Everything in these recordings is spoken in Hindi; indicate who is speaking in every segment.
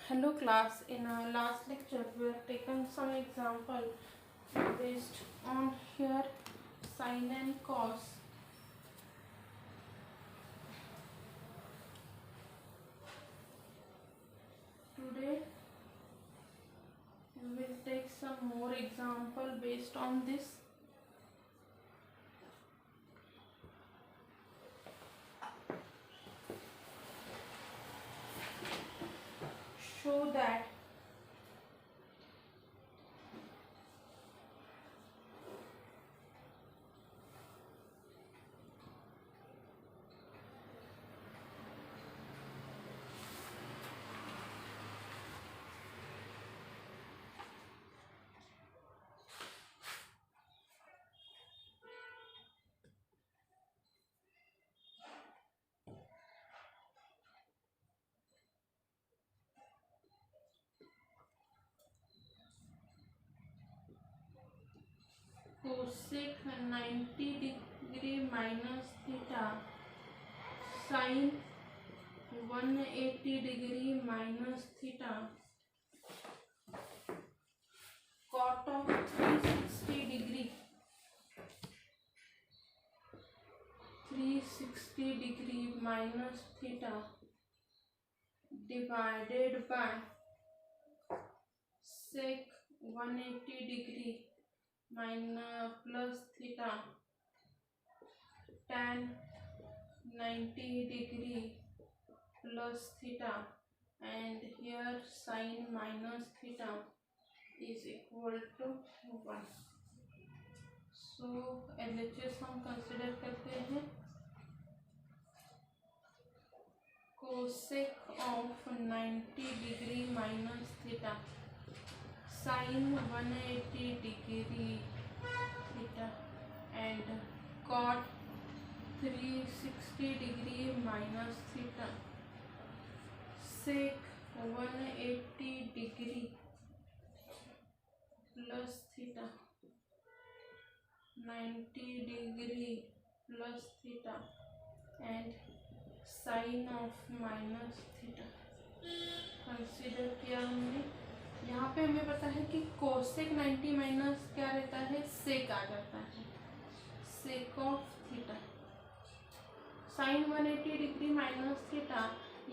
Speaker 1: Hello class, in our last lecture we have taken some example based on here sin and cos. Today we will take some more example based on this. Show that cosec 90 degree minus theta sin 180 degree minus theta cot of 360 degree 360 degree minus theta divided by sec 180 degree minus plus theta tan 90 degree plus theta, and here sin minus theta is equal to 1. So LHS हम कंसिडर करते हैं cosec of 90 degree minus theta sin 180 degree theta and cot 360 degree minus theta sec 180 degree plus theta 90 degree plus theta and sin of minus theta consider किया हमने। यहाँ पे हमें पता है कि कोसेक 90 माइनस क्या रहता है, सेक आ जाता है, sec of theta. Sine 180 degree minus theta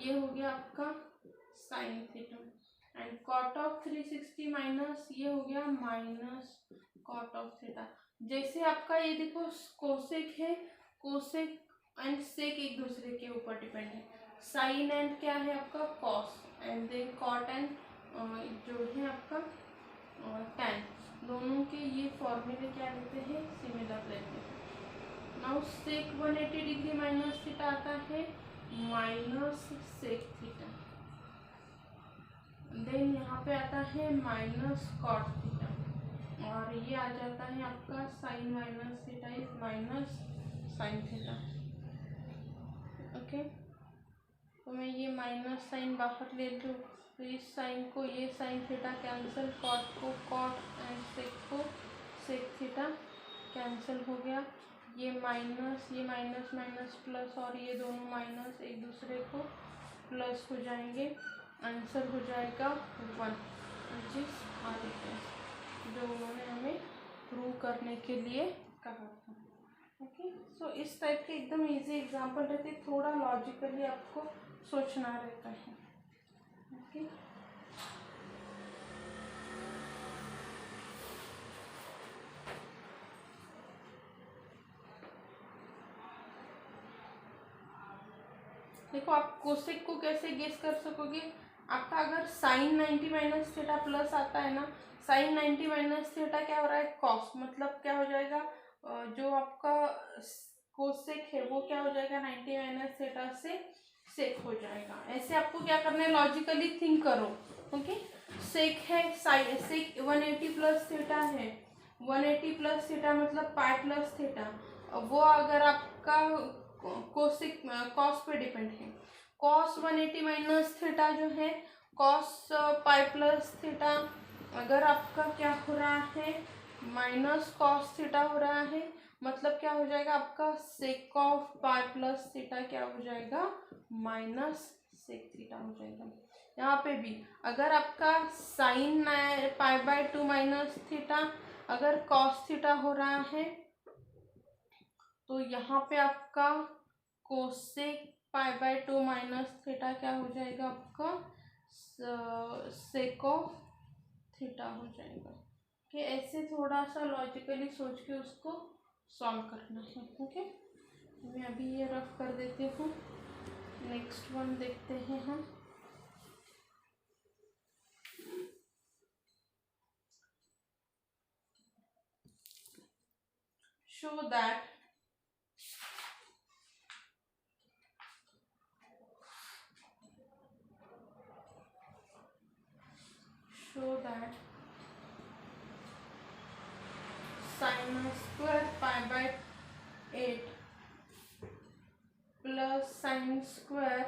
Speaker 1: ये हो गया आपका sine theta, and cot of 360 minus ये हो गया माइनस कॉट ऑफ थीटा। जैसे आपका ये देखो कोसेक है, कोसेक एंड सेक एक दूसरे के ऊपर डिपेंड है, साइन एंड क्या है आपका cos, and then cot and जो है आपका टैन, दोनों के ये फॉर्मूले क्या रहते हैं, सिमिलर रहते हैं। नाउ सेक 180 डिग्री माइनस थीटा आता है माइनस सेक थीटा, देन यहाँ पे आता है माइनस कॉट थीटा, और ये आ जाता है आपका sine minus theta is minus sine theta. Okay, तो मैं ये माइनस साइन बाहर ले लूँ, तो इस साइन को ये साइन थीटा कैंसिल, कॉट को कॉट एंड सेक को सेक थीटा कैंसिल हो गया। ये माइनस माइनस प्लस, और ये दोनों माइनस एक दूसरे को प्लस हो जाएंगे, आंसर हो जाएगा 1, विच इज आर, जो उन्होंने हमें प्रूव करने के लिए कहा था। ओके, सो इस टाइप के एकदम इजी एग्जांपल रहते, थोड़ा लॉजिकली आपको सोचना रहता है। ओके, देखो आप कोसेक को कैसे गेस कर सकोगे, आपका अगर साइन 90 माइनस थीटा प्लस आता है ना, साइन 90 माइनस थीटा क्या हो रहा है, कॉस, मतलब क्या हो जाएगा, जो आपका कोसेक है वो क्या हो जाएगा 90 माइनस थीटा से सेक हो जाएगा। ऐसे आपको क्या करना है, लॉजिकली थिंक करो। ओके, सेक है, साइन सेक 180 प्लस थीटा है, 180 प्लस थीटा मतलब पाई प्लस थीटा, वो अगर आपका कोसेक कॉस पे डिपेंड है, कॉस 180 माइनस थीटा जो है कॉस पाई प्लस थीटा, अगर आपका क्या हो रहा है माइनस कॉस थीटा हो रहा है, मतलब क्या हो जाएगा आपका sake of pi plus theta क्या हो जाएगा माइनस सेक थीटा हो जाएगा। यहाँ पे भी अगर आपका sine pi by 2 minus theta अगर कॉस थीटा हो रहा है तो यहाँ पे आपका cosec pi by 2 minus theta क्या हो जाएगा, आपका सेको थीटा हो जाएगा। कि ऐसे थोड़ा सा लॉजिकली सोच के उसको सॉल्व करना है। ओके, मैं अभी ये रफ कर देती हूँ। नेक्स्ट वन देखते हैं हम। Show that sin square pi by 8 plus sin square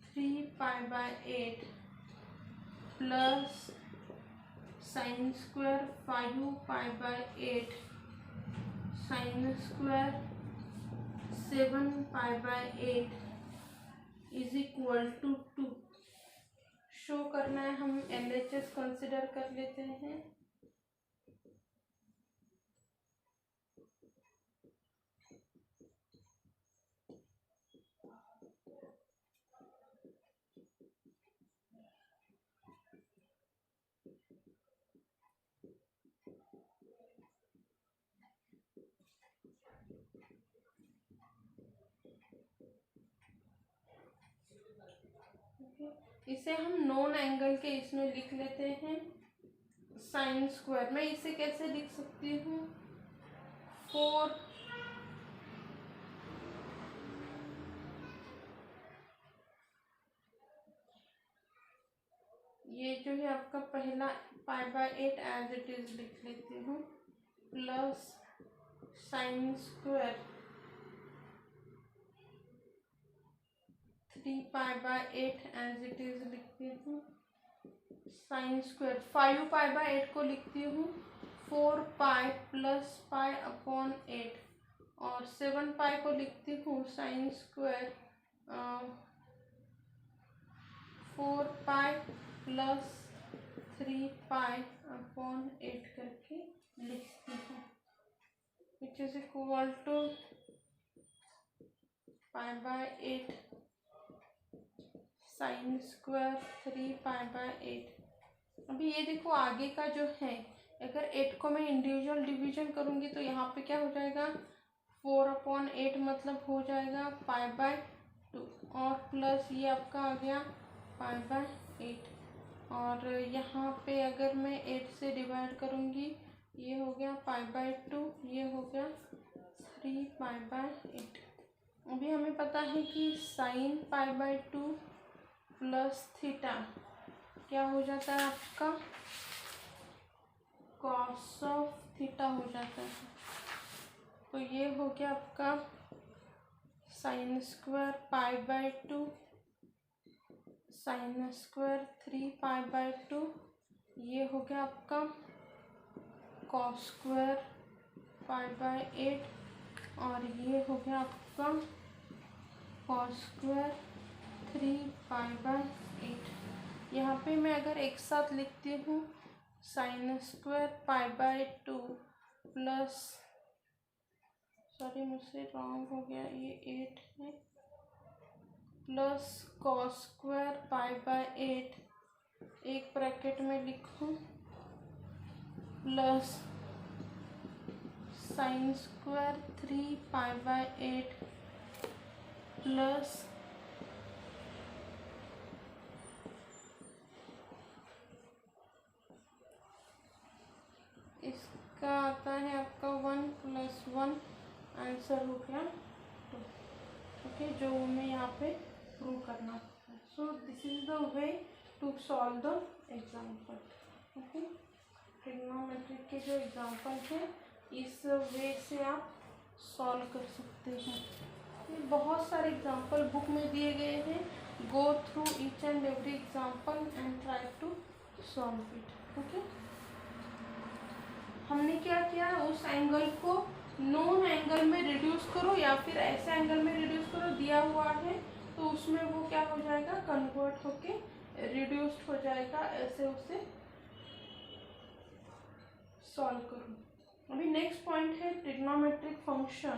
Speaker 1: 3 pi by 8 plus sin square 5 pi by 8 sin square 7 pi by 8 is equal to 2। Show करना है, हम LHS कंसिडर कर लेते हैं। इसे हम नॉन एंगल के इसमें लिख लेते हैं साइन स्क्वायर। मैं इसे कैसे लिख सकती हूँ, 4 ये जो है आपका पहला pi by 8 as it is लिख लेती हूँ plus sine square 3 pi by 8 as it is लिखती हूँ। साइन स्क्वायर 5 पाई बाय 8 को लिखती हूँ 4 पाई प्लस पाई अपॉन 8 और 7 पाई को लिखती हूँ sine square 4 pi plus 3 pi upon 8 करके लिखती हूँ, which is equal to pi by 8 sine square 3 pi by 8। अभी ये देखो आगे का जो है, अगर 8 को मैं इंडिविजुअल डिवीजन करूँगी तो यहाँ पे क्या हो जाएगा, 4/8 मतलब हो जाएगा पाई बाय 2 और प्लस ये आपका आ गया पाई बाय 8 और यहाँ पे अगर मैं 8 से डिवाइड करूँगी ये हो गया पाई बाय 2, ये हो गया 3 पाई बाय 8। अभी हमें पता है कि sine pi by 2 plus theta क्या हो जाता है आपका, कॉस ऑफ थीटा हो जाता है। तो ये हो गया आपका sine square pi by 2 sign square 3 pi bye 2, ये हो गया आपका कॉस स्क्वायर पाई बाय 8 और ये हो गया आपका कॉस स्क्वायर 3 पाई बाय 8। यहाँ पे मैं अगर एक साथ लिखती हूँ sine square pi by 2 plus, sorry मुझसे रॉन्ग हो गया, ये 8 है, plus cos square pi by 8 एक ब्रैकेट में लिखूँ plus sine square 3 pi by 8 plus इसका आता है आपका 1 + 1, आंसर हो गया 2। ओके, जो हमें यहाँ पे प्रूव करना है। So this is the way to solve the example. Okay, trigonometric के जो एग्जाम्पल है इस वे से आप सॉल्व कर सकते हैं। ये बहुत सारे एग्जाम्पल बुक में दिए गए हैं, go through each and every example and try to solve it. Okay, हमने क्या किया, उस एंगल को नॉन एंगल में रिड्यूस करो या फिर ऐसे एंगल में रिड्यूस करो, दिया हुआ है तो उसमें वो क्या हो जाएगा, कन्वर्ट होके रिड्यूस्ड हो जाएगा। ऐसे उसे सॉल्व करूँ। अभी नेक्स्ट पॉइंट है ट्रिग्नोमेट्रिक फंक्शन